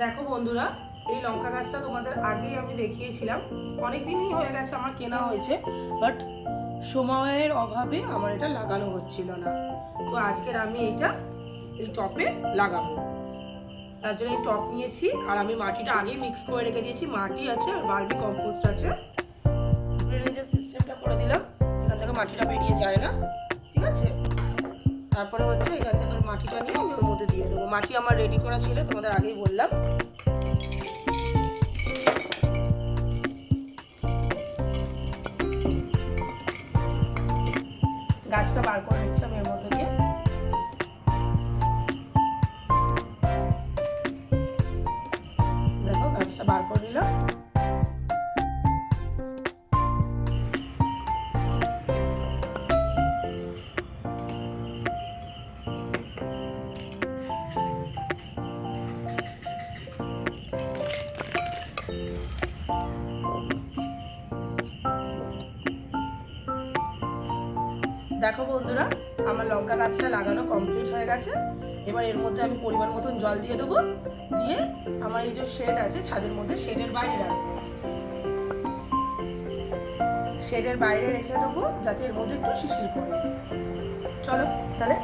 দেখো বন্ধুরা, এই লঙ্কা গাছটা তোমাদের আগেই আমি দেখিয়েছিলাম। অনেক দিনই হয়ে গেছে আমার কেনা হয়েছে, বাট সময়ের অভাবে আমার এটা লাগানো হচ্ছিল না। তো আজকের আমি এটা এই টপে লাগাবো। তার জন্য এই টপ নিয়েছি, আর আমি মাটিটা আগেই মিক্স করে রেখে দিয়েছি। মাটি আছে আর ভার্মি কম্পোস্ট আছে। ড্রেনেজের সিস্টেমটা করে দিলাম, এখান থেকে মাটিটা বেরিয়ে যায় না। ঠিক আছে, তারপরে হচ্ছে এখান থেকে মাটিটা নিয়ে আমি ওর মধ্যে দিয়ে দেবো। মাটি আমার রেডি করা ছিল, তোমাদের আগেই বললাম। গাছটা বার করে নিচ্ছি আমি এর মধ্যে দিয়ে। দেখো গাছটা বার করে নিলাম। দেখো বন্ধুরা, আমার লঙ্কা গাছটা লাগানো কমপ্লিট হয়ে গেছে। এবার এর মধ্যে আমি পরিমাণ মতন জল দিয়ে দেবো। দিয়ে আমার এই যে শেড আছে ছাদের মধ্যে, শেডের বাইরে রাখবো। শেডের বাইরে রেখে দেবো যাতে এর মধ্যে একটু শিশির পড়ে। চলো তাহলে।